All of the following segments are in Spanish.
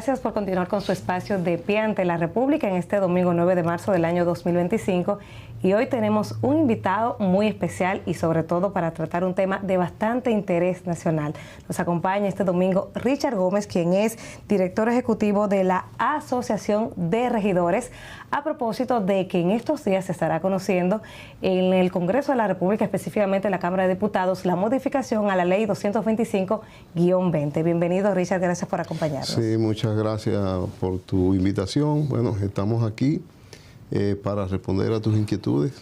Gracias por continuar con su espacio de Pie ante la República en este domingo 9 de marzo del año 2025. Y hoy tenemos un invitado muy especial y sobre todo para tratar un tema de bastante interés nacional. Nos acompaña este domingo Richard Gómez, quien es director ejecutivo de la Asociación de Regidores, a propósito de que en estos días se estará conociendo en el Congreso de la República, específicamente en la Cámara de Diputados, la modificación a la Ley 225-20. Bienvenido, Richard, gracias por acompañarnos. Sí, muchas gracias por tu invitación. Bueno, estamos aquí para responder a tus inquietudes.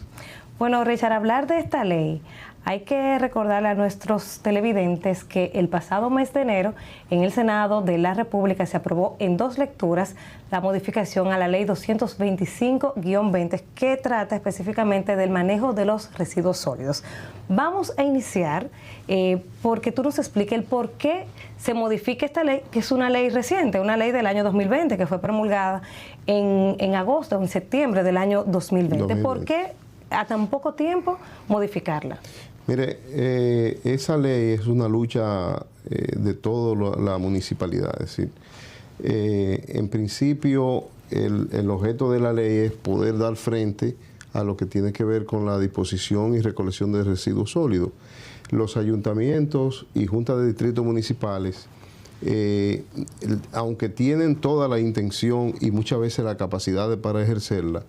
Bueno, Richard, hablar de esta ley, hay que recordarle a nuestros televidentes que el pasado mes de enero en el Senado de la República se aprobó en 2 lecturas la modificación a la Ley 225-20 que trata específicamente del manejo de los residuos sólidos. Vamos a iniciar porque tú nos expliques el por qué se modifica esta ley, que es una ley reciente, una ley del año 2020 que fue promulgada en agosto o en septiembre del año 2020. ¿Por qué a tan poco tiempo modificarla? Mire, esa ley es una lucha de toda la municipalidad. Es decir, en principio el objeto de la ley es poder dar frente a lo que tiene que ver con la disposición y recolección de residuos sólidos. Los ayuntamientos y juntas de distritos municipales, aunque tienen toda la intención y muchas veces la capacidad para ejercerla,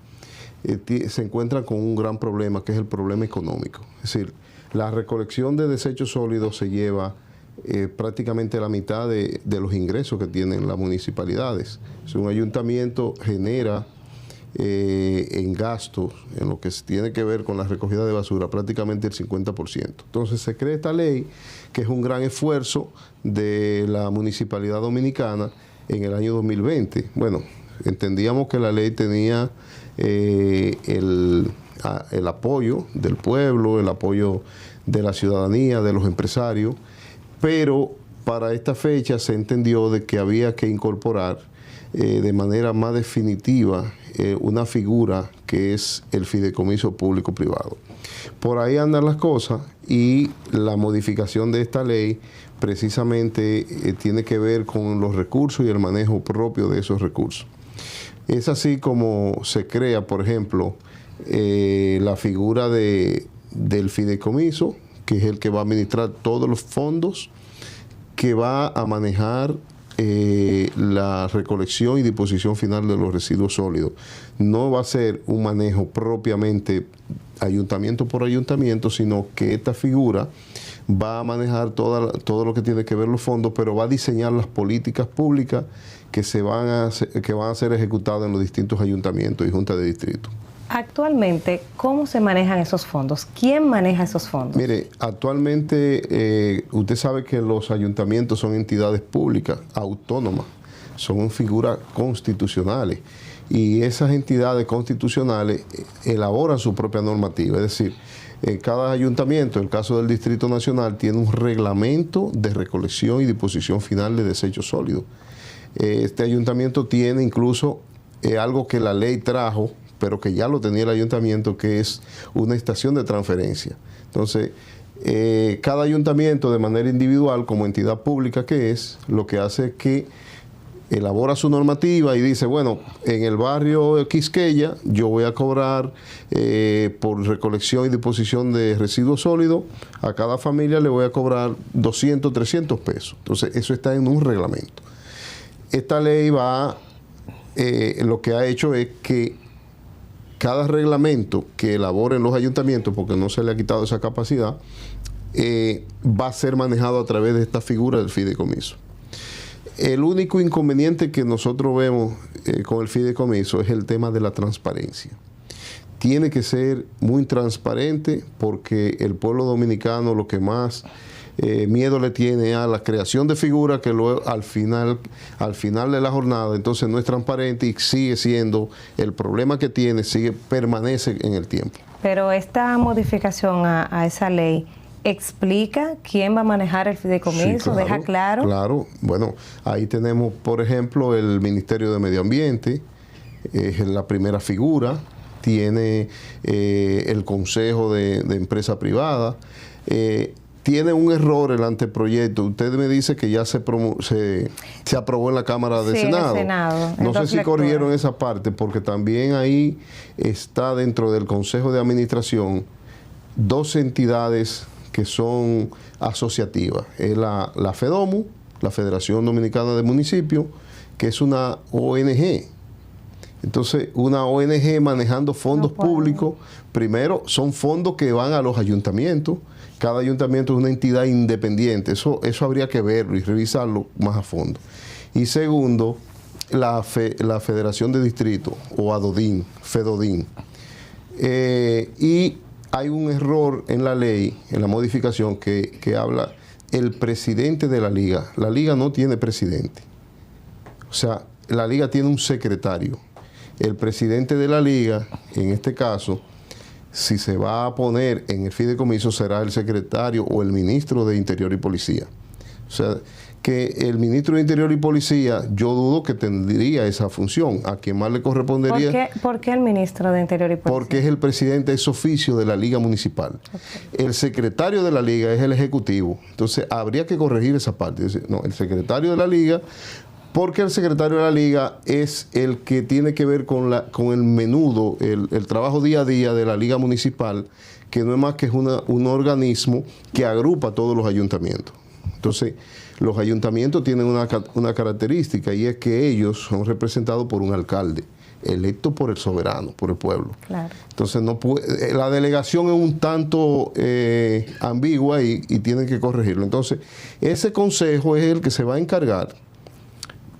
se encuentran con un gran problema, que es el problema económico. Es decir, la recolección de desechos sólidos se lleva prácticamente la mitad de los ingresos que tienen las municipalidades. Un ayuntamiento genera en gastos, en lo que tiene que ver con la recogida de basura, prácticamente el 50%. Entonces se crea esta ley, que es un gran esfuerzo de la municipalidad dominicana en el año 2020. Bueno, entendíamos que la ley tenía el apoyo del pueblo, el apoyo de la ciudadanía, de los empresarios, pero para esta fecha se entendió de que había que incorporar de manera más definitiva una figura que es el fideicomiso público-privado. Por ahí andan las cosas y la modificación de esta ley precisamente tiene que ver con los recursos y el manejo propio de esos recursos. Es así como se crea, por ejemplo, la figura del fideicomiso, que es el que va a administrar todos los fondos, que va a manejar la recolección y disposición final de los residuos sólidos. No va a ser un manejo propiamente ayuntamiento por ayuntamiento, sino que esta figura va a manejar todo lo que tiene que ver los fondos, pero va a diseñar las políticas públicas que van a ser ejecutadas en los distintos ayuntamientos y juntas de distrito. Actualmente, ¿cómo se manejan esos fondos? ¿Quién maneja esos fondos? Mire, actualmente usted sabe que los ayuntamientos son entidades públicas, autónomas, son figuras constitucionales y esas entidades constitucionales elaboran su propia normativa, es decir, cada ayuntamiento, en el caso del Distrito Nacional, tiene un reglamento de recolección y disposición final de desechos sólidos. Este ayuntamiento tiene incluso algo que la ley trajo, pero que ya lo tenía el ayuntamiento, que es una estación de transferencia. Entonces, cada ayuntamiento de manera individual, como entidad pública que es, lo que hace es que elabora su normativa y dice, bueno, en el barrio Quisqueya yo voy a cobrar por recolección y disposición de residuos sólidos, a cada familia le voy a cobrar 200, 300 pesos. Entonces, eso está en un reglamento. Esta ley lo que ha hecho es que cada reglamento que elaboren los ayuntamientos, porque no se le ha quitado esa capacidad, va a ser manejado a través de esta figura del fideicomiso. El único inconveniente que nosotros vemos con el fideicomiso es el tema de la transparencia. Tiene que ser muy transparente porque el pueblo dominicano lo que más miedo le tiene a la creación de figuras que luego al final de la jornada entonces no es transparente y sigue siendo el problema que tiene, permanece en el tiempo. Pero esta modificación a esa ley explica quién va a manejar el fideicomiso, sí, claro, deja claro. Claro, bueno, ahí tenemos por ejemplo el Ministerio de Medio Ambiente, es la primera figura, tiene el Consejo de Empresa Privada, tiene un error el anteproyecto. Usted me dice que ya se aprobó en la Cámara de Senado. No sé si corrieron esa parte, porque también ahí está dentro del Consejo de Administración dos entidades que son asociativas. Es la FEDOMU, la Federación Dominicana de Municipios, que es una ONG. Entonces, una ONG manejando fondos públicos, primero, son fondos que van a los ayuntamientos. Cada ayuntamiento es una entidad independiente. Eso habría que verlo y revisarlo más a fondo. Y segundo, la Federación de Distritos, o ADODIN, FEDODIN. Y hay un error en la ley, en la modificación, que habla el presidente de la liga. La liga no tiene presidente. O sea, la liga tiene un secretario. El presidente de la liga, en este caso, si se va a poner en el fideicomiso, será el secretario o el ministro de Interior y Policía. O sea, que el ministro de Interior y Policía, yo dudo que tendría esa función. A quien más le correspondería. ¿Por qué el ministro de Interior y Policía? Porque es el presidente ex oficio de la Liga Municipal. Okay. El secretario de la Liga es el Ejecutivo. Entonces, habría que corregir esa parte. No, el secretario de la Liga, porque el secretario de la Liga es el que tiene que ver con el menudo, el trabajo día a día de la Liga Municipal, que no es más que un organismo que agrupa a todos los ayuntamientos. Entonces, los ayuntamientos tienen una característica, y es que ellos son representados por un alcalde, electo por el soberano, por el pueblo. Claro. Entonces, la delegación es un tanto ambigua y tienen que corregirlo. Entonces, ese consejo es el que se va a encargar,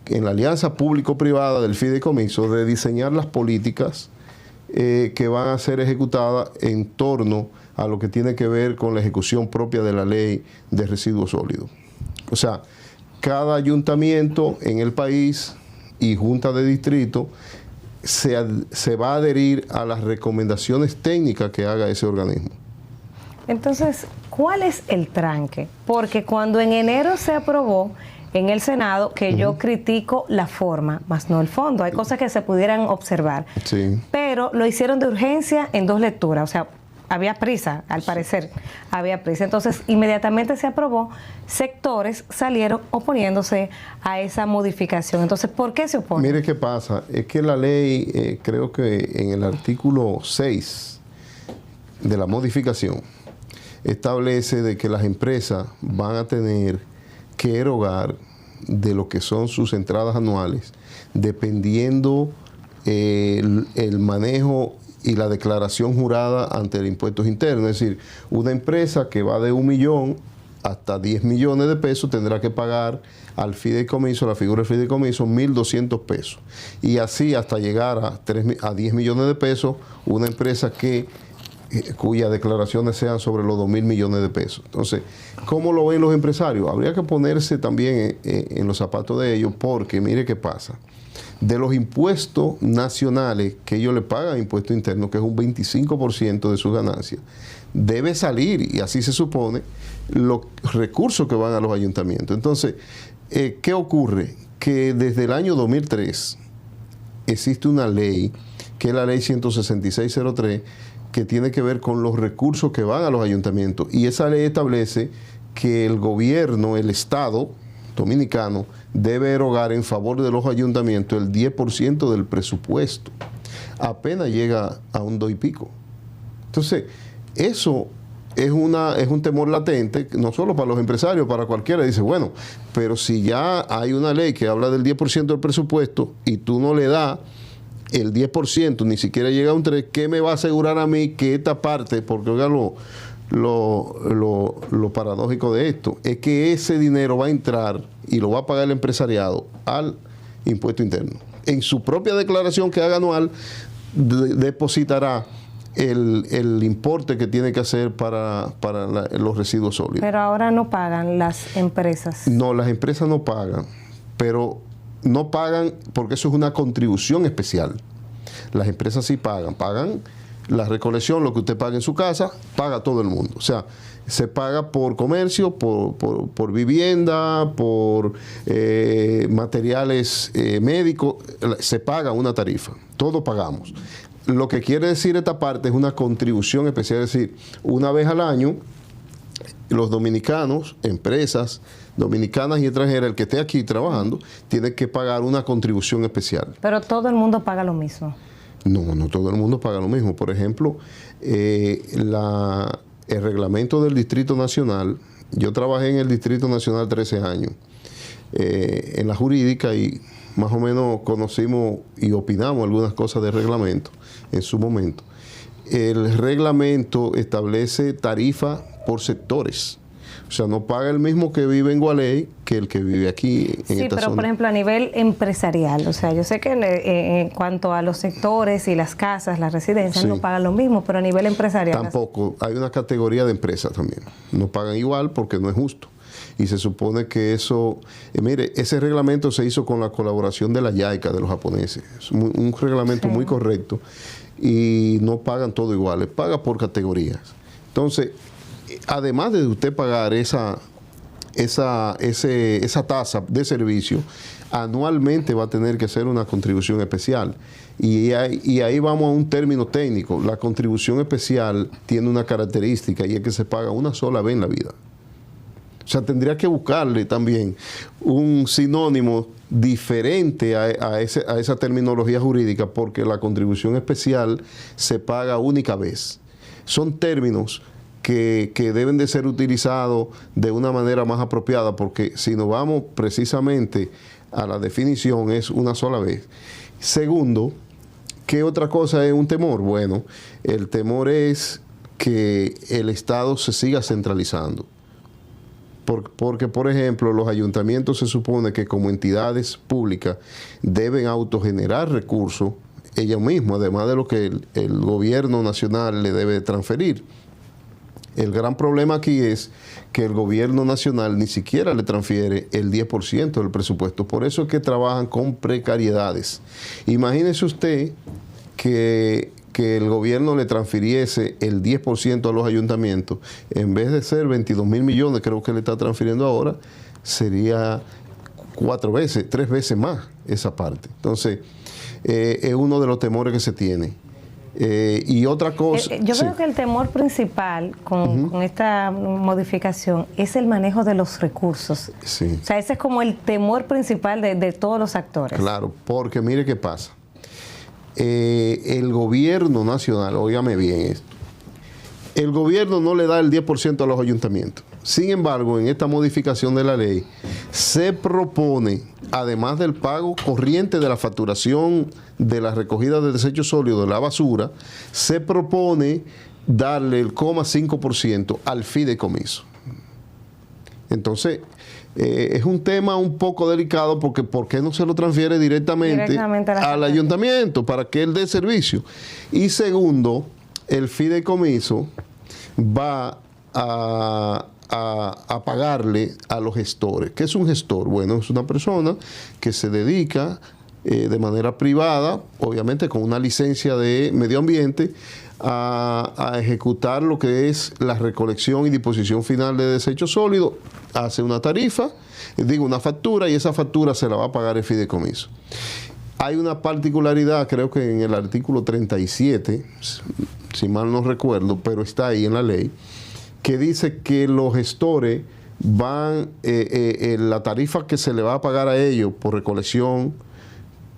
en la alianza público-privada del fideicomiso, de diseñar las políticas que van a ser ejecutadas en torno a lo que tiene que ver con la ejecución propia de la ley de residuos sólidos. O sea, cada ayuntamiento en el país y junta de distrito se va a adherir a las recomendaciones técnicas que haga ese organismo. Entonces, ¿cuál es el tranque? Porque cuando en enero se aprobó en el Senado, que yo critico la forma, más no el fondo, hay cosas que se pudieran observar, pero lo hicieron de urgencia en 2 lecturas, o sea, había prisa, al parecer, había prisa. Entonces, inmediatamente se aprobó, sectores salieron oponiéndose a esa modificación. Entonces, ¿por qué se oponen? Mire qué pasa, es que la ley, creo que en el artículo 6 de la modificación, establece de que las empresas van a tener que erogar de lo que son sus entradas anuales, dependiendo el manejo y la declaración jurada ante el impuestos internos. Es decir, una empresa que va de 1 millón hasta 10 millones de pesos tendrá que pagar al fideicomiso, la figura del fideicomiso, 1.200 pesos. Y así hasta llegar a 10 millones de pesos, una empresa cuyas declaraciones sean sobre los 2.000 millones de pesos. Entonces, ¿cómo lo ven los empresarios? Habría que ponerse también en los zapatos de ellos, porque mire qué pasa. De los impuestos nacionales que ellos le pagan a impuesto interno, que es un 25% de sus ganancias, debe salir, y así se supone, los recursos que van a los ayuntamientos. Entonces, ¿qué ocurre? Que desde el año 2003 existe una ley, que es la ley 16603, que tiene que ver con los recursos que van a los ayuntamientos. Y esa ley establece que el gobierno, el Estado dominicano, debe erogar en favor de los ayuntamientos el 10% del presupuesto. Apenas llega a un 2 y pico. Entonces, eso es un temor latente, no solo para los empresarios, para cualquiera. Dice, bueno, pero si ya hay una ley que habla del 10% del presupuesto y tú no le das el 10%, ni siquiera llega a un 3%, ¿qué me va a asegurar a mí que esta parte, porque oiga lo paradójico de esto, es que ese dinero va a entrar y lo va a pagar el empresariado al impuesto interno? En su propia declaración que haga anual, depositará el importe que tiene que hacer para los residuos sólidos. Pero ahora no pagan las empresas. No, las empresas no pagan, pero no pagan porque eso es una contribución especial. Las empresas sí pagan la recolección, lo que usted paga en su casa, paga todo el mundo. O sea, se paga por comercio, por vivienda, por materiales médicos, se paga una tarifa, todos pagamos. Lo que quiere decir esta parte es una contribución especial, es decir, una vez al año los dominicanos, empresas dominicanas y extranjeras, el que esté aquí trabajando, tiene que pagar una contribución especial. Pero todo el mundo paga lo mismo. No, no todo el mundo paga lo mismo. Por ejemplo, el reglamento del Distrito Nacional, yo trabajé en el Distrito Nacional 13 años, en la jurídica, y más o menos conocimos y opinamos algunas cosas del reglamento en su momento. El reglamento establece tarifa por sectores. O sea, no paga el mismo que vive en Gualey que el que vive aquí en esta zona. Sí, pero por ejemplo a nivel empresarial, o sea, yo sé que en cuanto a los sectores y las casas, las residencias, no pagan lo mismo, pero a nivel empresarial... Tampoco, hay una categoría de empresas también. No pagan igual porque no es justo. Y se supone que eso... mire, ese reglamento se hizo con la colaboración de la JICA, de los japoneses. Es un reglamento muy correcto. Y no pagan todo igual, paga por categorías. Entonces, además de usted pagar esa tasa de servicio, anualmente va a tener que hacer una contribución especial. Y ahí vamos a un término técnico. La contribución especial tiene una característica, y es que se paga una sola vez en la vida. O sea, tendría que buscarle también un sinónimo diferente a esa terminología jurídica, porque la contribución especial se paga única vez. Son términos que deben de ser utilizados de una manera más apropiada, porque si nos vamos precisamente a la definición, es una sola vez. Segundo, ¿qué otra cosa es un temor? Bueno, el temor es que el Estado se siga centralizando. Porque, por ejemplo, los ayuntamientos se supone que como entidades públicas deben autogenerar recursos ellos mismos, además de lo que el gobierno nacional le debe transferir. El gran problema aquí es que el gobierno nacional ni siquiera le transfiere el 10% del presupuesto. Por eso es que trabajan con precariedades. Imagínese usted que el gobierno le transfiriese el 10% a los ayuntamientos, en vez de ser 22 mil millones, creo que le está transfiriendo ahora, sería 3 veces más esa parte. Entonces, es uno de los temores que se tiene. Y otra cosa... yo creo que el temor principal con esta modificación es el manejo de los recursos. Sí. O sea, ese es como el temor principal de todos los actores. Claro, porque mire qué pasa. El gobierno nacional, óigame bien esto, el gobierno no le da el 10% a los ayuntamientos. Sin embargo, en esta modificación de la ley se propone, además del pago corriente de la facturación de la recogida de desechos sólidos de la basura, se propone darle el 0,5% al fideicomiso. Entonces, es un tema un poco delicado, porque ¿por qué no se lo transfiere directamente al ayuntamiento para que él dé servicio? Y segundo, el fideicomiso va a pagarle a los gestores. ¿Qué es un gestor? Bueno, es una persona que se dedica de manera privada, obviamente con una licencia de medio ambiente, a ejecutar lo que es la recolección y disposición final de desechos sólidos. Hace una tarifa, una factura, y esa factura se la va a pagar el fideicomiso. Hay una particularidad, creo que en el artículo 37, si mal no recuerdo, pero está ahí en la ley, que dice que los gestores van, la tarifa que se le va a pagar a ellos por recolección,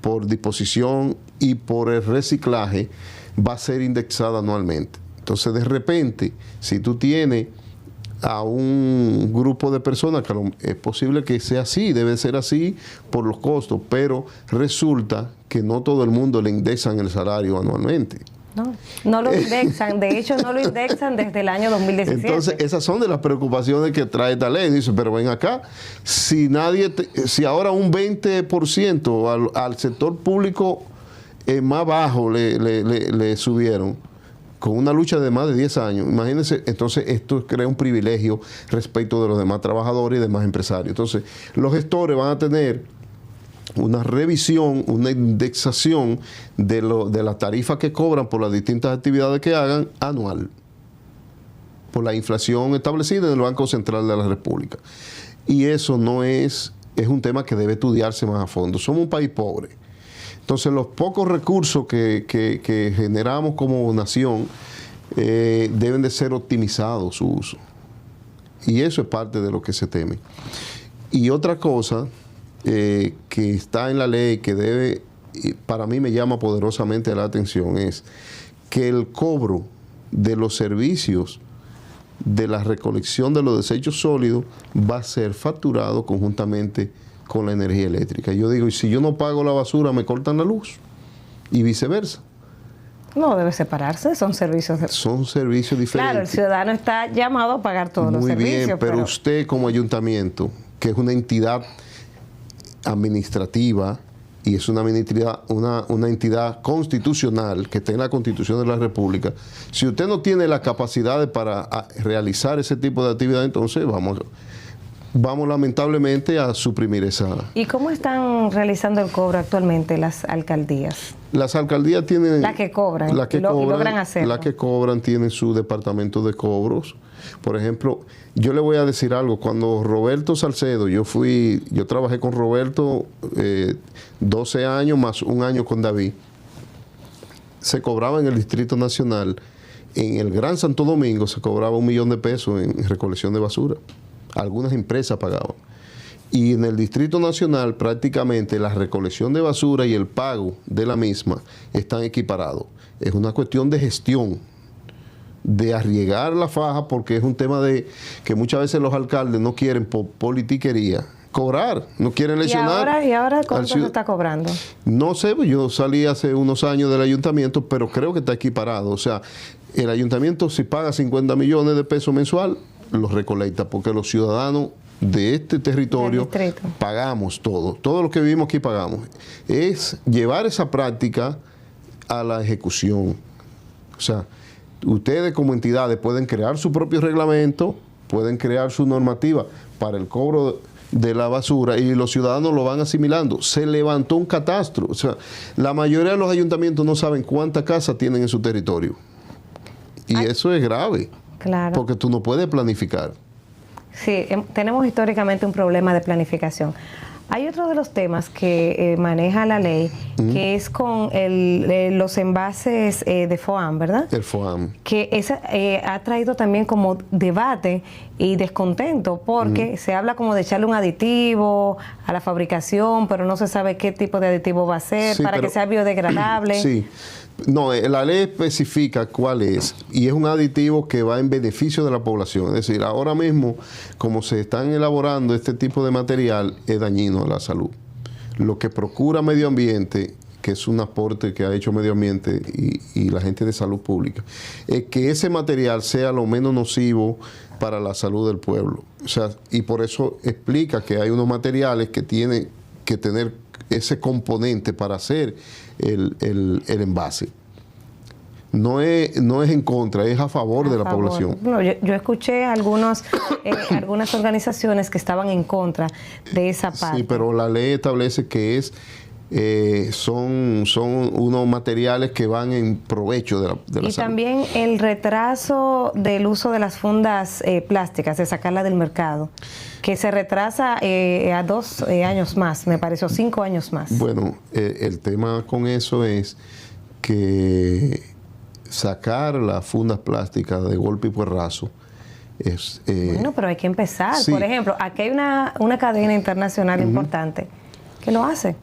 por disposición y por el reciclaje, va a ser indexada anualmente. Entonces, de repente, si tú tienes a un grupo de personas, que es posible que sea así, debe ser así por los costos, pero resulta que no todo el mundo le indexan el salario anualmente. No lo indexan, de hecho no lo indexan desde el año 2017. Entonces, esas son de las preocupaciones que trae esta ley. Dice, pero ven acá, si ahora un 20% al sector público más bajo le subieron, con una lucha de más de 10 años, imagínense, entonces esto crea un privilegio respecto de los demás trabajadores y demás empresarios. Entonces, los gestores van a tener una revisión, una indexación de las tarifas que cobran por las distintas actividades que hagan anual, por la inflación establecida en el Banco Central de la República. Y eso no es un tema que debe estudiarse más a fondo. Somos un país pobre. Entonces, los pocos recursos que generamos como nación deben de ser optimizados su uso. Y eso es parte de lo que se teme. Y otra cosa que está en la ley que debe, para mí me llama poderosamente la atención, es que el cobro de los servicios de la recolección de los desechos sólidos va a ser facturado conjuntamente con la energía eléctrica. Yo digo, y si yo no pago la basura, me cortan la luz, y viceversa. No, debe separarse, son servicios. Son servicios diferentes. Claro, el ciudadano está llamado a pagar todos los servicios. Muy bien, pero usted como ayuntamiento, que es una entidad administrativa y es una entidad constitucional que está en la Constitución de la República, si usted no tiene la capacidad para realizar ese tipo de actividad, entonces vamos lamentablemente a suprimir esa. ¿Y cómo están realizando el cobro actualmente las alcaldías? Las alcaldías tienen... Las que cobran, y logran hacerlo. Las que cobran tienen su departamento de cobros. Por ejemplo, yo le voy a decir algo. Cuando Roberto Salcedo, yo trabajé con Roberto 12 años más un año con David. Se cobraba en el Distrito Nacional, en el Gran Santo Domingo se cobraba $1 millón de pesos en recolección de basura. Algunas empresas pagaban. Y en el Distrito Nacional prácticamente la recolección de basura y el pago de la misma están equiparados. Es una cuestión de gestión, de arriesgar la faja, porque es un tema de que muchas veces los alcaldes no quieren por politiquería cobrar, no quieren lesionar. ¿Y ahora cuánto se está cobrando? No sé, yo salí hace unos años del ayuntamiento, pero creo que está equiparado. O sea, el ayuntamiento si paga 50 millones de pesos mensual, los recolecta, porque los ciudadanos de este territorio pagamos todo lo que vivimos aquí pagamos. Es llevar esa práctica a la ejecución. O sea, ustedes como entidades pueden crear su propio reglamento, pueden crear su normativa para el cobro de la basura y los ciudadanos lo van asimilando. Se levantó un catastro. O sea, la mayoría de los ayuntamientos no saben cuántas casas tienen en su territorio. Y eso es grave. Claro. Porque tú no puedes planificar. Sí, tenemos históricamente un problema de planificación. Hay otro de los temas que maneja la ley, que es con los envases de FOAM, ¿verdad? El FOAM. Que ha traído también como debate y descontento, porque se habla como de echarle un aditivo a la fabricación, pero no se sabe qué tipo de aditivo va a ser para que sea biodegradable. Sí. No, la ley especifica cuál es, y es un aditivo que va en beneficio de la población. Es decir, ahora mismo, como se están elaborando este tipo de material, es dañino a la salud. Lo que procura Medio Ambiente, que es un aporte que ha hecho Medio Ambiente y la gente de salud pública, es que ese material sea lo menos nocivo para la salud del pueblo. O sea, y por eso explica que hay unos materiales que tienen que tener ese componente para hacer el envase. No es en contra, es a favor de la población. Bueno, yo escuché algunas organizaciones que estaban en contra de esa parte. Sí, pero la ley establece que son unos materiales que van en provecho de la salud. Y también el retraso del uso de las fundas plásticas, de sacarla del mercado, que se retrasa a 2 años más, me pareció 5 años más. Bueno, el tema con eso es que sacar las fundas plásticas de golpe y porrazo es... bueno, pero hay que empezar. Sí. Por ejemplo, aquí hay una cadena internacional importante que lo hace.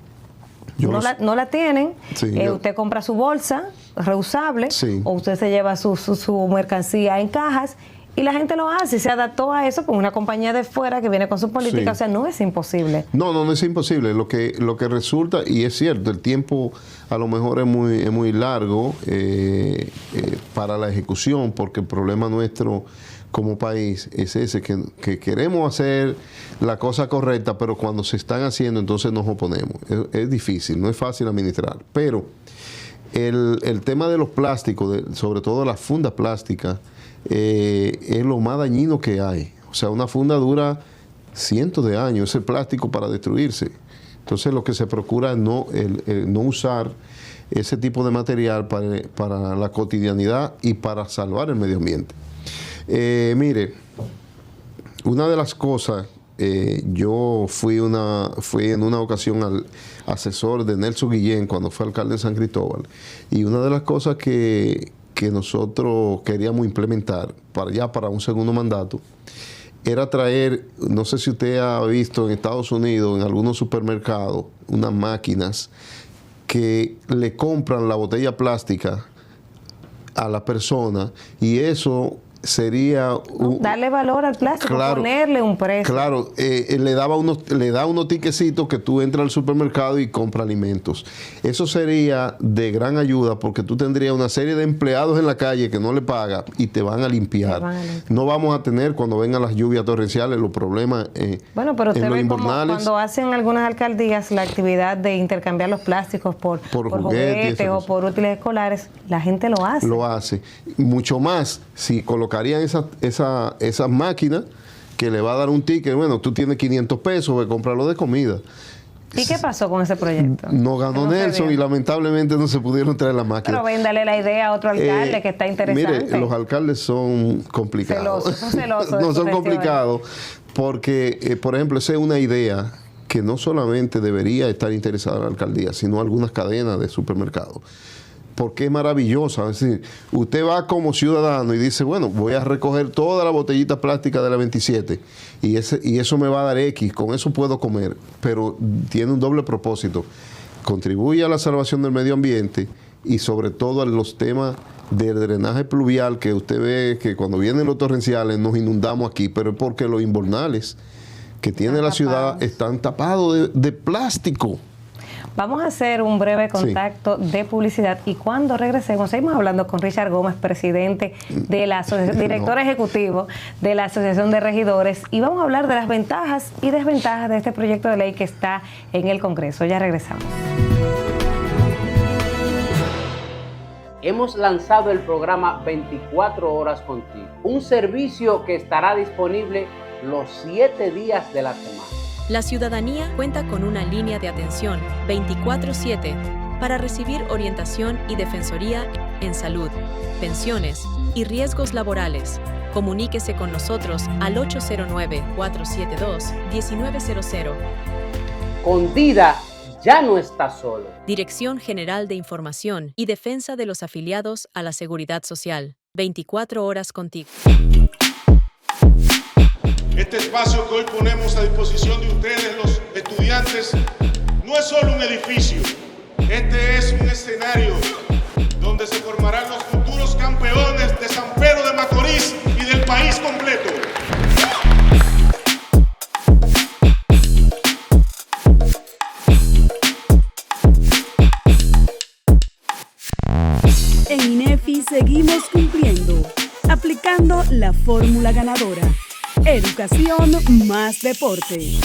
No la tienen, sí, usted compra su bolsa reusable, sí, o usted se lleva su mercancía en cajas y la gente lo hace y se adaptó a eso con una compañía de fuera que viene con su política. Sí. O sea, no es imposible. No es imposible. Lo que resulta, y es cierto, el tiempo a lo mejor es muy largo para la ejecución, porque el problema nuestro como país es ese, que queremos hacer la cosa correcta, pero cuando se están haciendo entonces nos oponemos. Es difícil, no es fácil administrar. Pero el tema de los plásticos, sobre todo las fundas plásticas, es lo más dañino que hay. O sea, una funda dura cientos de años, ese plástico para destruirse. Entonces lo que se procura es no usar ese tipo de material para la cotidianidad y para salvar el medio ambiente. Mire, una de las cosas, yo fui en una ocasión al asesor de Nelson Guillén cuando fue alcalde de San Cristóbal, y una de las cosas que nosotros queríamos implementar para un segundo mandato era traer, no sé si usted ha visto en Estados Unidos, en algunos supermercados, unas máquinas que le compran la botella plástica a la persona, y eso sería darle valor al plástico, claro, ponerle un precio. Claro, le da unos tiquecitos que tú entras al supermercado y compras alimentos. Eso sería de gran ayuda, porque tú tendrías una serie de empleados en la calle que no le pagan y te van a limpiar. No vamos a tener, cuando vengan las lluvias torrenciales, los problemas bueno, pero usted ve como cuando hacen algunas alcaldías la actividad de intercambiar los plásticos por juguetes o por útiles escolares, la gente lo hace. Lo hace. Mucho más si colocarían esas máquinas que le va a dar un ticket. Bueno, tú tienes 500 pesos, ve, cómpralo de comida. ¿Y qué pasó con ese proyecto? No ganó Nelson y lamentablemente no se pudieron traer las máquinas. Pero véndale la idea a otro alcalde que está interesante. Mire, los alcaldes son complicados. Son celosos. No, son complicados porque, por ejemplo, esa es una idea que no solamente debería estar interesada en la alcaldía, sino algunas cadenas de supermercados. Porque es maravillosa. Es decir, usted va como ciudadano y dice, bueno, voy a recoger toda la botellita plástica de la 27 y eso me va a dar X, con eso puedo comer. Pero tiene un doble propósito. Contribuye a la salvación del medio ambiente y sobre todo a los temas del drenaje pluvial, que usted ve que cuando vienen los torrenciales nos inundamos aquí, pero es porque los invernales que tiene la ciudad están tapados de plástico. Vamos a hacer un breve contacto de publicidad y cuando regresemos seguimos hablando con Richard Gómez, presidente de la director ejecutivo de la Asociación de Regidores, y vamos a hablar de las ventajas y desventajas de este proyecto de ley que está en el Congreso. Ya regresamos. Hemos lanzado el programa 24 horas contigo, un servicio que estará disponible los 7 días de la semana. La ciudadanía cuenta con una línea de atención 24/7 para recibir orientación y defensoría en salud, pensiones y riesgos laborales. Comuníquese con nosotros al 809-472-1900. Con Dida ya no está solo. Dirección General de Información y Defensa de los Afiliados a la Seguridad Social. 24 horas contigo. Este espacio que hoy ponemos a disposición de ustedes, los estudiantes, no es solo un edificio. Este es un escenario donde se formarán los futuros campeones de San Pedro de Macorís y del país completo. En INEFI seguimos cumpliendo, aplicando la fórmula ganadora. Educación más deporte.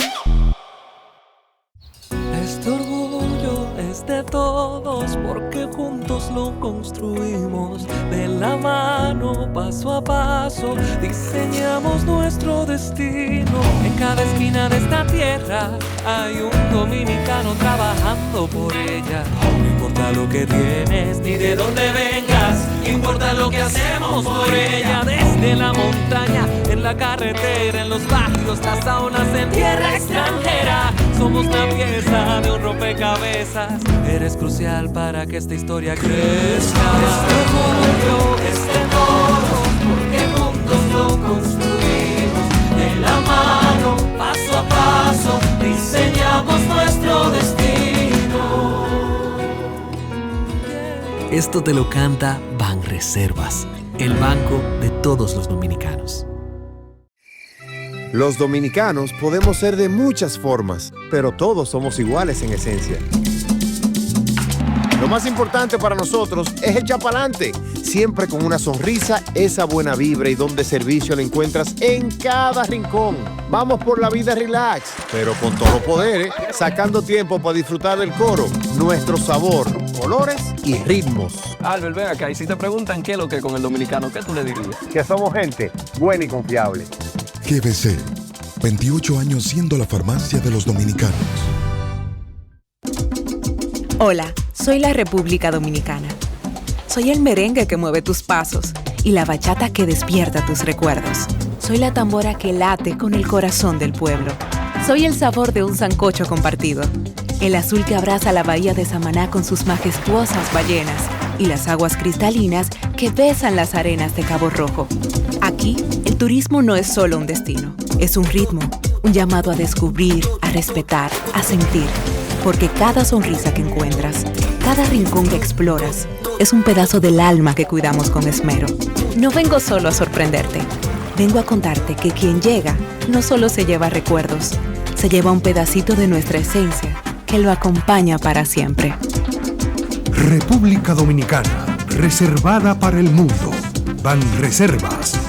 Este orgullo es de todos porque juntos lo construimos. De la mano, paso a paso, diseñamos nuestro destino. En cada esquina de esta tierra hay un dominicano trabajando por ella. No importa lo que tienes ni de dónde vengas, importa lo que hacemos por ella. Desde la montaña, en la carretera, en los barrios, las saunas, en tierra extranjera. Somos la pieza de un rompecabezas. Eres crucial para que esta historia crezca. Este orgullo es de todos porque juntos lo construimos. De la mano, paso a paso, diseñamos nuestro destino. Esto te lo canta Banreservas, el banco de todos los dominicanos. Los dominicanos podemos ser de muchas formas, pero todos somos iguales en esencia. Lo más importante para nosotros es echar pa'lante, siempre con una sonrisa, esa buena vibra y don de servicio la encuentras en cada rincón. Vamos por la vida relax, pero con todos los poderes, sacando tiempo para disfrutar del coro, nuestro sabor, colores y ritmos. Albert, ven acá y si te preguntan qué es lo que con el dominicano, ¿qué tú le dirías? Que somos gente buena y confiable. GBC, 28 años siendo la farmacia de los dominicanos. Hola, soy la República Dominicana. Soy el merengue que mueve tus pasos y la bachata que despierta tus recuerdos. Soy la tambora que late con el corazón del pueblo. Soy el sabor de un sancocho compartido, el azul que abraza la bahía de Samaná con sus majestuosas ballenas y las aguas cristalinas que besan las arenas de Cabo Rojo. Aquí Aquí, el turismo no es solo un destino, es un ritmo, un llamado a descubrir, a respetar, a sentir. Porque cada sonrisa que encuentras, cada rincón que exploras, es un pedazo del alma que cuidamos con esmero. No vengo solo a sorprenderte, vengo a contarte que quien llega no solo se lleva recuerdos, se lleva un pedacito de nuestra esencia que lo acompaña para siempre. República Dominicana, reservada para el mundo. Banreservas,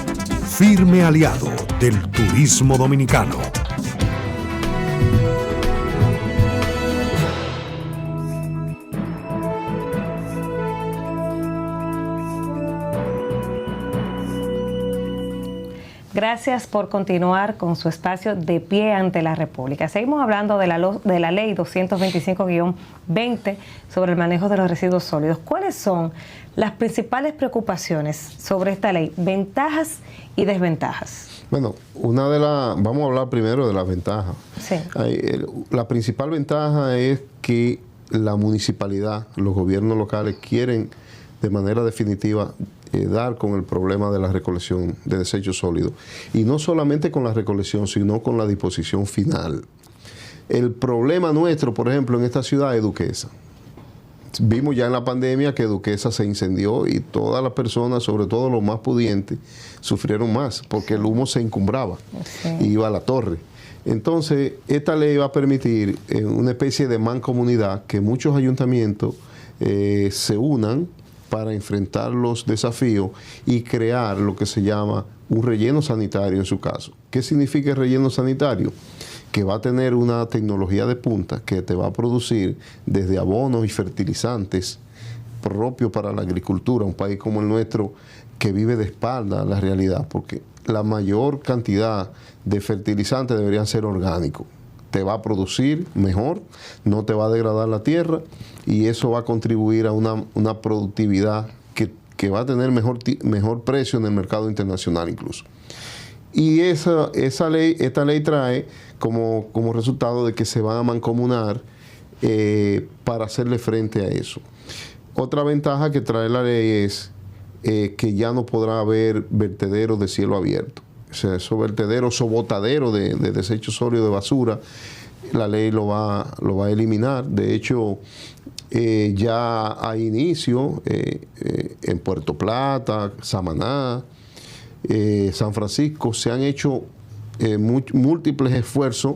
firme aliado del turismo dominicano. Gracias por continuar con su espacio De Pie ante la República. Seguimos hablando de la ley 225-20 sobre el manejo de los residuos sólidos. ¿Cuáles son las principales preocupaciones sobre esta ley? Ventajas y desventajas. Bueno, vamos a hablar primero de las ventajas. Sí. La principal ventaja es que la municipalidad, los gobiernos locales quieren de manera definitiva dar con el problema de la recolección de desechos sólidos. Y no solamente con la recolección, sino con la disposición final. El problema nuestro, por ejemplo, en esta ciudad es Duquesa. Vimos ya en la pandemia que Duquesa se incendió y todas las personas, sobre todo los más pudientes, sufrieron más porque el humo se encumbraba y iba a la torre. Entonces, esta ley va a permitir una especie de mancomunidad que muchos ayuntamientos se unan para enfrentar los desafíos y crear lo que se llama un relleno sanitario en su caso. ¿Qué significa el relleno sanitario? Que va a tener una tecnología de punta que te va a producir desde abonos y fertilizantes propios para la agricultura, un país como el nuestro que vive de espalda a la realidad, porque la mayor cantidad de fertilizantes deberían ser orgánicos. Te va a producir mejor, no te va a degradar la tierra y eso va a contribuir a una productividad que va a tener mejor precio en el mercado internacional incluso. Y esta ley trae como resultado de que se van a mancomunar para hacerle frente a eso. Otra ventaja que trae la ley es que ya no podrá haber vertederos de cielo abierto. O sea, esos vertederos, esos botaderos de desechos sólidos de basura, la ley lo va a eliminar. De hecho, ya hay inicio en Puerto Plata, Samaná, San Francisco, se han hecho múltiples esfuerzos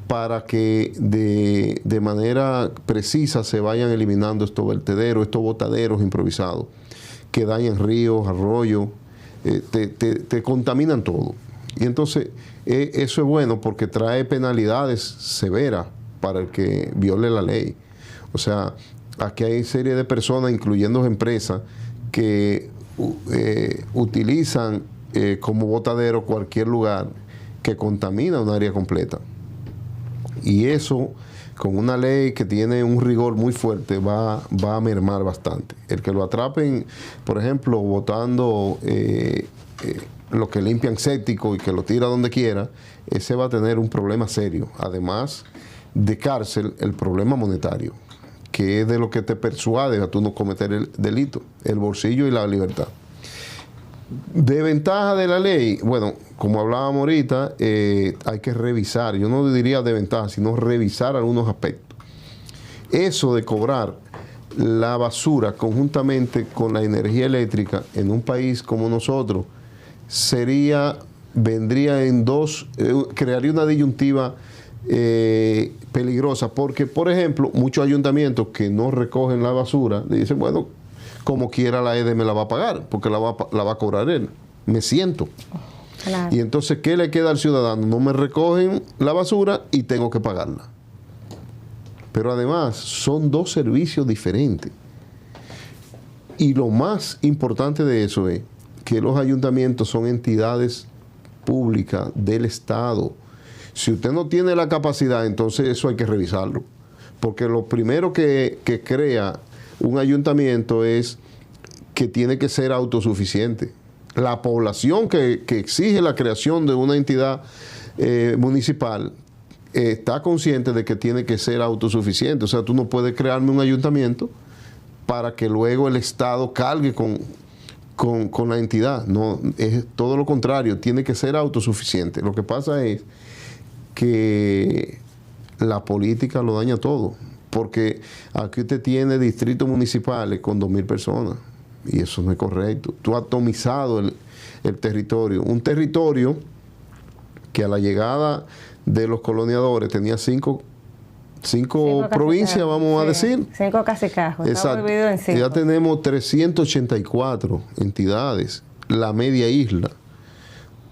para que de manera precisa se vayan eliminando estos vertederos, estos botaderos improvisados que dañan ríos, arroyos, te contaminan todo. Y entonces eso es bueno porque trae penalidades severas para el que viole la ley. O sea, aquí hay serie de personas, incluyendo empresas, que utilizan como botadero cualquier lugar que contamina un área completa. Y eso, con una ley que tiene un rigor muy fuerte, va a mermar bastante. El que lo atrapen, por ejemplo, botando lo que limpian séptico y que lo tira donde quiera, ese va a tener un problema serio. Además de cárcel, el problema monetario, que es de lo que te persuade a tú no cometer el delito, el bolsillo y la libertad. De ventaja de la ley, bueno, como hablábamos ahorita, hay que revisar, yo no diría de ventaja, sino revisar algunos aspectos. Eso de cobrar la basura conjuntamente con la energía eléctrica en un país como nosotros, vendría en crearía una disyuntiva peligrosa, porque, por ejemplo, muchos ayuntamientos que no recogen la basura, le dicen, bueno, como quiera la EDE me la va a pagar, porque la va a cobrar él. Me siento. Claro. Y entonces, ¿qué le queda al ciudadano? No me recogen la basura y tengo que pagarla. Pero además, son dos servicios diferentes. Y lo más importante de eso es que los ayuntamientos son entidades públicas del Estado. Si usted no tiene la capacidad, entonces eso hay que revisarlo. Porque lo primero que crea un ayuntamiento es que tiene que ser autosuficiente. La población que exige la creación de una entidad municipal está consciente de que tiene que ser autosuficiente. O sea, tú no puedes crearme un ayuntamiento para que luego el Estado cargue con la entidad. No, es todo lo contrario, tiene que ser autosuficiente. Lo que pasa es que la política lo daña todo, porque aquí usted tiene distritos municipales con 2.000 personas y eso no es correcto. Tú has atomizado el territorio. Un territorio que a la llegada de los coloniadores tenía cinco provincias, vamos a decir. 5 cacicajos. Exacto. Dividido en 5. Ya tenemos 384 entidades, la media isla.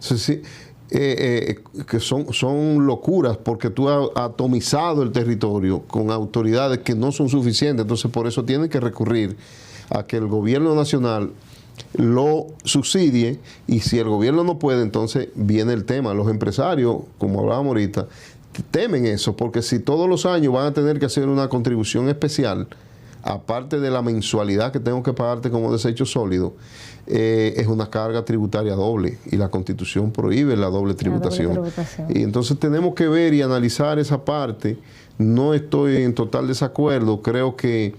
Entonces, que son locuras porque tú has atomizado el territorio con autoridades que no son suficientes. Entonces, por eso tienen que recurrir a que el gobierno nacional lo subsidie, y si el gobierno no puede, entonces viene el tema. Los empresarios, como hablábamos ahorita, temen eso, porque si todos los años van a tener que hacer una contribución especial, aparte de la mensualidad que tengo que pagarte como desecho sólido, es una carga tributaria doble, y la Constitución prohíbe la doble tributación. Y entonces tenemos que ver y analizar esa parte. No estoy en total desacuerdo, creo que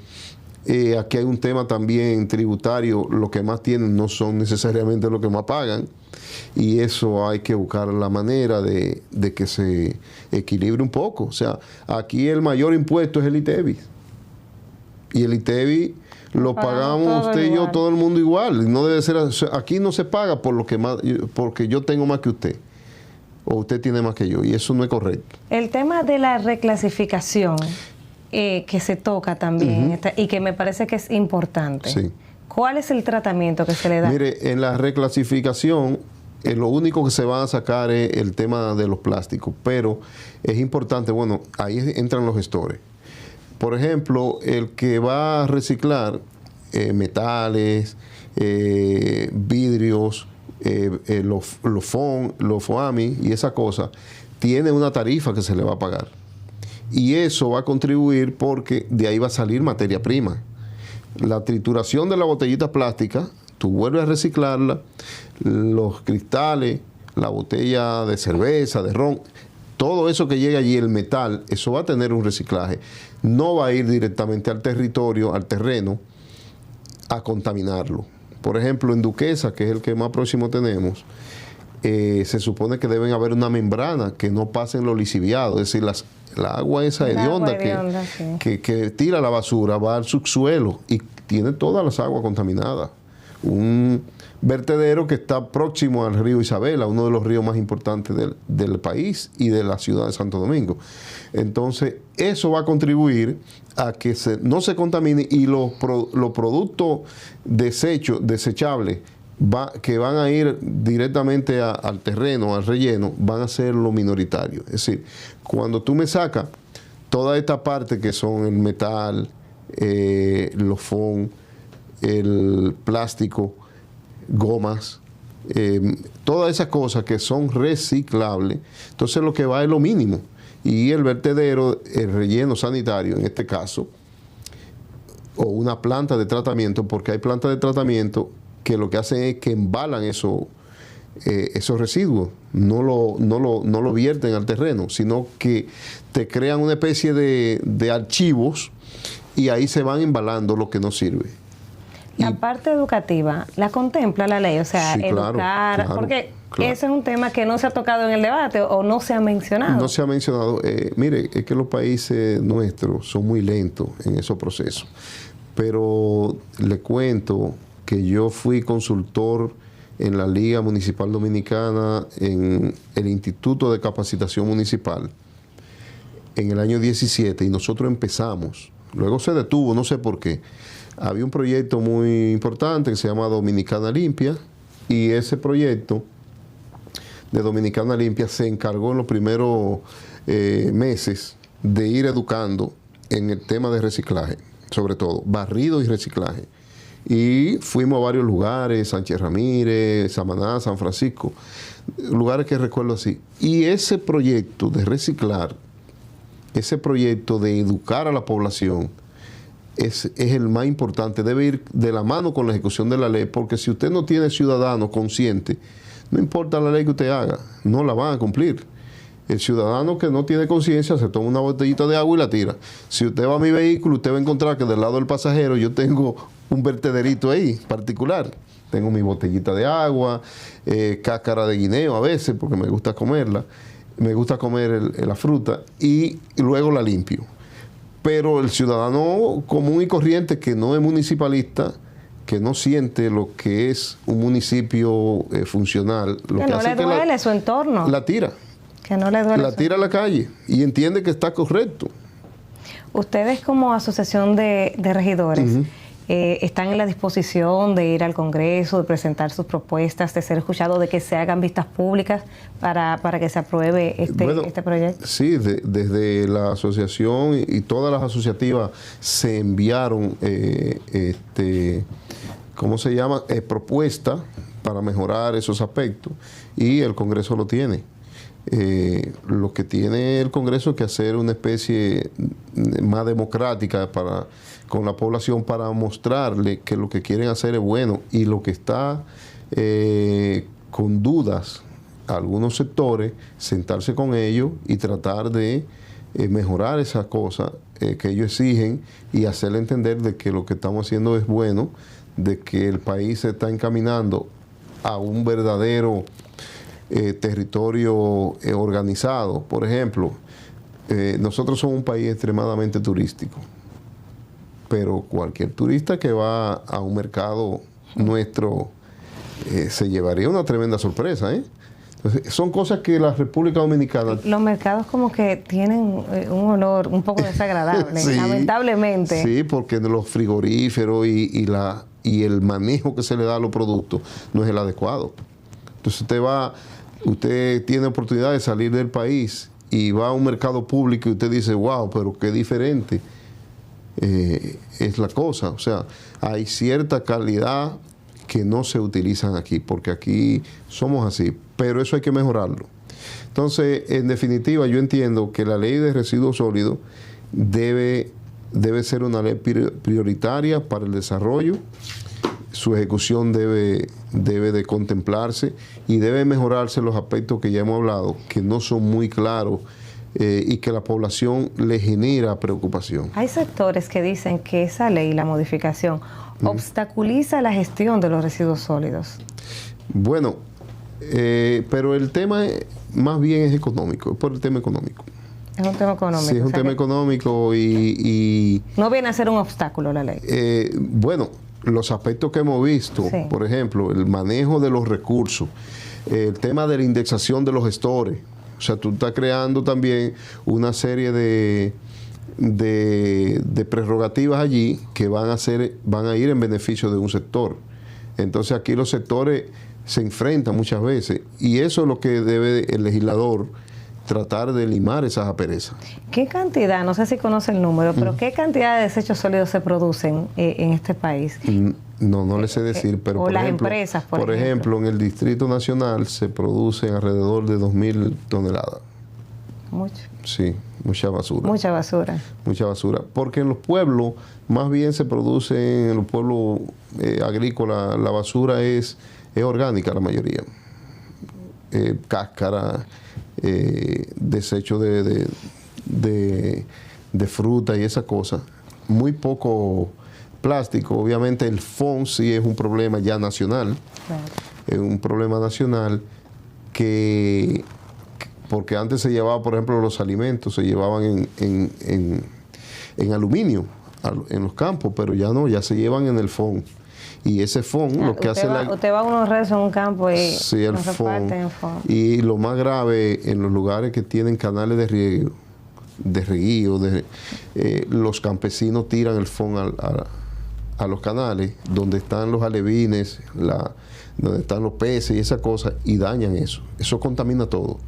aquí hay un tema también tributario. Lo que más tienen no son necesariamente lo que más pagan, y eso hay que buscar la manera de que se equilibre un poco. O sea, aquí el mayor impuesto es el ITEVI, y el ITEVI lo pagamos usted y yo, todo el mundo igual. No debe ser, aquí no se paga por lo que más, porque yo tengo más que usted o usted tiene más que yo, y eso no es correcto. El tema de la reclasificación que se toca también, y que me parece que es importante. Sí. ¿Cuál es el tratamiento que se le da? Mire, en la reclasificación, lo único que se va a sacar es el tema de los plásticos, pero es importante, bueno, ahí entran los gestores. Por ejemplo, el que va a reciclar metales, vidrios, los FOAMI y esa cosa, tiene una tarifa que se le va a pagar. Y eso va a contribuir porque de ahí va a salir materia prima. La trituración de la botellita plástica, tú vuelves a reciclarla, los cristales, la botella de cerveza, de ron, todo eso que llega allí, el metal, eso va a tener un reciclaje. No va a ir directamente al territorio, al terreno, a contaminarlo. Por ejemplo, en Duquesa, que es el que más próximo tenemos, se supone que deben haber una membrana que no pasen los lisiviados, es decir, la agua esa hedionda que tira la basura va al subsuelo y tiene todas las aguas contaminadas. Un vertedero que está próximo al río Isabela, uno de los ríos más importantes del país y de la ciudad de Santo Domingo. Entonces, eso va a contribuir a que no se contamine, y los productos desechables que van a ir directamente al terreno, al relleno, van a ser lo minoritario. Es decir, cuando tú me sacas toda esta parte que son el metal, los foam, el plástico, gomas, todas esas cosas que son reciclables, entonces lo que va es lo mínimo. Y el vertedero, el relleno sanitario en este caso, o una planta de tratamiento, porque hay plantas de tratamiento que lo que hacen es que embalan esos residuos, no lo vierten al terreno, sino que te crean una especie de archivos, y ahí se van embalando lo que no sirve. La parte educativa, ¿la contempla la ley? O sea, sí, educar, claro, porque ese es un tema que no se ha tocado en el debate o no se ha mencionado. No se ha mencionado. Mire, es que los países nuestros son muy lentos en esos procesos. Pero le cuento que yo fui consultor en la Liga Municipal Dominicana, en el Instituto de Capacitación Municipal, en el año 17, y nosotros empezamos. Luego se detuvo, no sé por qué. Había un proyecto muy importante que se llama Dominicana Limpia, y ese proyecto de Dominicana Limpia se encargó en los primeros meses de ir educando en el tema de reciclaje, sobre todo, barrido y reciclaje. Y fuimos a varios lugares, Sánchez Ramírez, Samaná, San Francisco, lugares que recuerdo así. Y ese proyecto de reciclar, ese proyecto de educar a la población, es el más importante. Debe ir de la mano con la ejecución de la ley, porque si usted no tiene ciudadanos conscientes, no importa la ley que usted haga, no la van a cumplir. El ciudadano que no tiene conciencia se toma una botellita de agua y la tira. Si usted va a mi vehículo, usted va a encontrar que del lado del pasajero yo tengo un vertederito ahí particular. tengo mi botellita de agua, cáscara de guineo a veces, porque me gusta comerla, me gusta comer la fruta y luego la limpio. Pero el ciudadano común y corriente que no es municipalista, que no siente lo que es un municipio funcional, lo que no le duele su entorno. La tira. Que no le duele. La tira a la calle y entiende que está correcto. Ustedes como asociación de regidores están en la disposición de ir al Congreso, de presentar sus propuestas, de ser escuchados, de que se hagan vistas públicas para que se apruebe este proyecto. Sí, desde la asociación y todas las asociativas se enviaron, ¿cómo se llama? Propuestas para mejorar esos aspectos y el Congreso lo tiene. Lo que tiene el Congreso es que hacer una especie más democrática con la población para mostrarle que lo que quieren hacer es bueno y lo que está con dudas algunos sectores, sentarse con ellos y tratar de mejorar esas cosas que ellos exigen y hacerle entender de que lo que estamos haciendo es bueno, de que el país se está encaminando a un verdadero territorio organizado. Por ejemplo, nosotros somos un país extremadamente turístico, pero cualquier turista que va a un mercado nuestro se llevaría una tremenda sorpresa, Entonces, son cosas que la República Dominicana... Los mercados como que tienen un olor un poco desagradable, sí, lamentablemente. Sí, porque los frigoríferos y el manejo que se le da a los productos no es el adecuado. Entonces usted tiene oportunidad de salir del país y va a un mercado público y usted dice, wow, pero qué diferente es la cosa. O sea, hay cierta calidad que no se utilizan aquí, porque aquí somos así, pero eso hay que mejorarlo. Entonces, en definitiva, yo entiendo que la ley de residuos sólidos debe ser una ley prioritaria para el desarrollo. Su ejecución debe de contemplarse y debe mejorarse los aspectos que ya hemos hablado, que no son muy claros y que la población le genera preocupación. Hay sectores que dicen que esa ley, la modificación, obstaculiza la gestión de los residuos sólidos. Bueno, pero el tema más bien es económico, es por el tema económico. Es un tema económico. Sí, es un tema económico y... No viene a ser un obstáculo la ley. Bueno, los aspectos que hemos visto, sí, por ejemplo, el manejo de los recursos, el tema de la indexación de los gestores. O sea, tú estás creando también una serie de prerrogativas allí que van a ir en beneficio de un sector. Entonces aquí los sectores se enfrentan muchas veces y eso es lo que debe el legislador tratar de limar esas asperezas. ¿Qué cantidad, no sé si conoce el número, pero qué cantidad de desechos sólidos se producen en este país? No le sé decir, pero o las empresas, por ejemplo, en el Distrito Nacional se producen alrededor de 2.000 toneladas. Mucho. Sí, mucha basura. Mucha basura. Mucha basura. Porque en los pueblos, más bien se produce, en los pueblos agrícolas, la basura es orgánica la mayoría. Cáscara, desecho de fruta y esas cosas. Muy poco plástico. Obviamente el FON sí es un problema ya nacional. Claro. Es un problema nacional porque antes se llevaba, por ejemplo, los alimentos se llevaban en aluminio en los campos, pero ya no, ya se llevan en el FON. Y ese FON, lo que hace usted va a unos redes en un campo y sí, el FON. Y lo más grave, en los lugares que tienen canales de reguío, los campesinos tiran el FON a los canales, donde están los alevines, donde están los peces y esas cosas, y dañan eso. Eso contamina todo.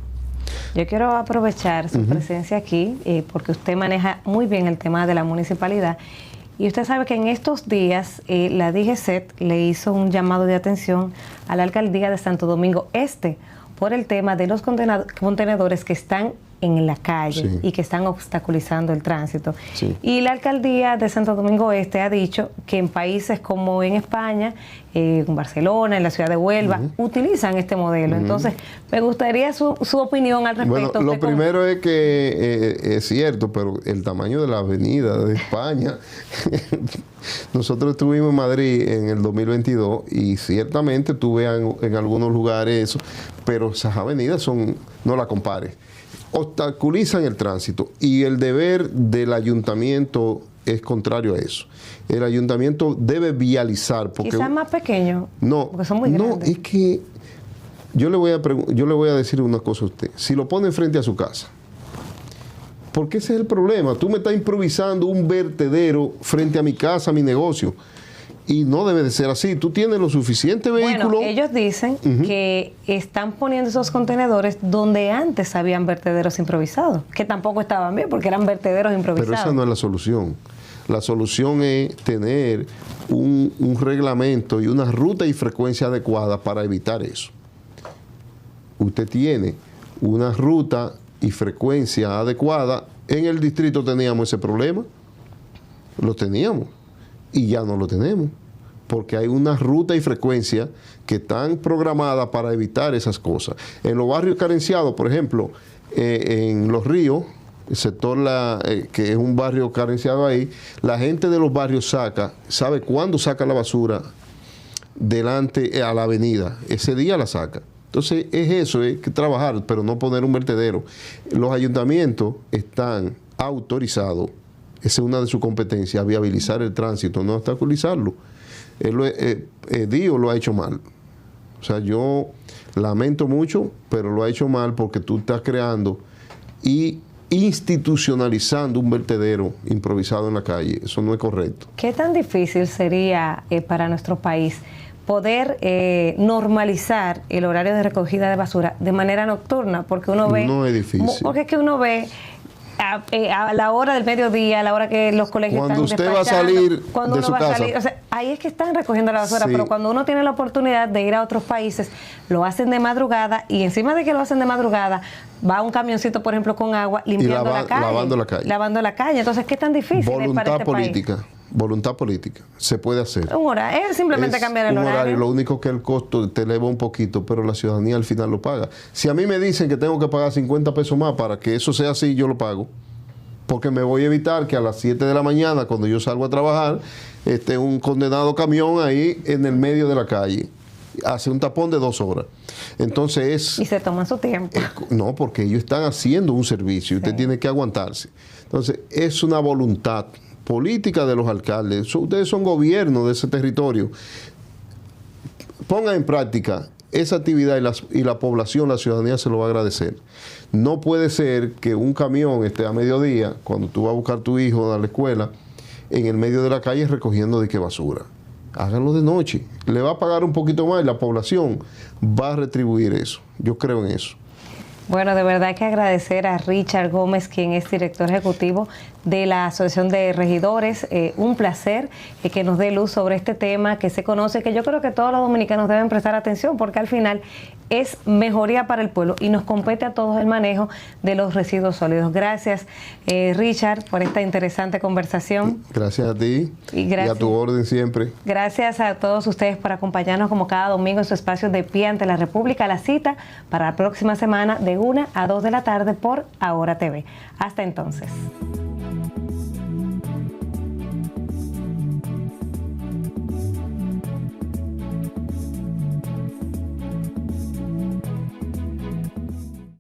Yo quiero aprovechar su presencia aquí, porque usted maneja muy bien el tema de la municipalidad. Y usted sabe que en estos días la DGCET le hizo un llamado de atención a la alcaldía de Santo Domingo Este por el tema de los contenedores que están en la calle y que están obstaculizando el tránsito. Y la alcaldía de Santo Domingo Este ha dicho que en países como en España, en Barcelona, en la ciudad de Huelva, utilizan este modelo. Entonces, me gustaría su opinión al respecto. Bueno, lo primero es que es cierto, pero el tamaño de la avenida de España, nosotros estuvimos en Madrid en el 2022 y ciertamente tuve en algunos lugares eso, pero esas avenidas no la compares, obstaculizan el tránsito y el deber del ayuntamiento es contrario a eso. El ayuntamiento debe vializar. Quizás más pequeño, no, porque son muy grandes. No, es que yo le voy a decir una cosa a usted. Si lo pone frente a su casa, porque ese es el problema. Tú me estás improvisando un vertedero frente a mi casa, a mi negocio. Y no debe de ser así. Tú tienes lo suficiente vehículo. Bueno, ellos dicen que están poniendo esos contenedores donde antes habían vertederos improvisados, que tampoco estaban bien porque eran vertederos improvisados. Pero esa no es la solución. La solución es tener un reglamento y una ruta y frecuencia adecuada para evitar eso. Usted tiene una ruta y frecuencia adecuada. En el distrito teníamos ese problema. Lo teníamos. Y ya no lo tenemos, porque hay una ruta y frecuencia que están programadas para evitar esas cosas. En los barrios carenciados, por ejemplo, en Los Ríos, el sector que es un barrio carenciado ahí, la gente de los barrios sabe cuándo saca la basura delante a la avenida, ese día la saca. Entonces es eso, hay que trabajar, pero no poner un vertedero. Los ayuntamientos están autorizados, esa es una de sus competencias, viabilizar el tránsito, no obstaculizarlo. Dio lo ha hecho mal. O sea, yo lamento mucho, pero lo ha hecho mal porque tú estás creando y institucionalizando un vertedero improvisado en la calle. Eso no es correcto. ¿Qué tan difícil sería para nuestro país poder normalizar el horario de recogida de basura de manera nocturna? Porque uno ve... No es difícil. Porque es que uno ve... A la hora del mediodía, a la hora que los colegios cuando están usted va a salir cuando de su casa, o sea, ahí es que están recogiendo la basura, pero cuando uno tiene la oportunidad de ir a otros países, lo hacen de madrugada y encima de que lo hacen de madrugada, va un camioncito, por ejemplo, con agua, limpiando la calle. Lavando la calle. Entonces, ¿qué tan difícil es para este política. país? Voluntad política, se puede hacer. Un horario, es simplemente cambiar el horario. Lo único que el costo te eleva un poquito, pero la ciudadanía al final lo paga. Si a mí me dicen que tengo que pagar 50 pesos más para que eso sea así, yo lo pago. Porque me voy a evitar que a las 7 de la mañana, cuando yo salgo a trabajar, esté un condenado camión ahí en el medio de la calle. Hace un tapón de 2 horas. Entonces y se toman su tiempo. No, porque ellos están haciendo un servicio y usted tiene que aguantarse. Entonces, es una voluntad política de los alcaldes. Ustedes son gobierno de ese territorio. Pongan en práctica esa actividad y la población, la ciudadanía se lo va a agradecer. No puede ser que un camión esté a mediodía, cuando tú vas a buscar a tu hijo a la escuela, en el medio de la calle recogiendo de qué basura. Háganlo de noche. Le va a pagar un poquito más y la población va a retribuir eso. Yo creo en eso. Bueno, de verdad hay que agradecer a Richard Gómez, quien es director ejecutivo de la Asociación de Regidores. Un placer que nos dé luz sobre este tema que se conoce, que yo creo que todos los dominicanos deben prestar atención, porque al final es mejoría para el pueblo y nos compete a todos el manejo de los residuos sólidos. Gracias, Richard, por esta interesante conversación. Gracias a ti y a tu orden siempre. Gracias a todos ustedes por acompañarnos como cada domingo en su espacio De Pie ante la República. La cita para la próxima semana de 1 a 2 de la tarde por Ahora TV. Hasta entonces.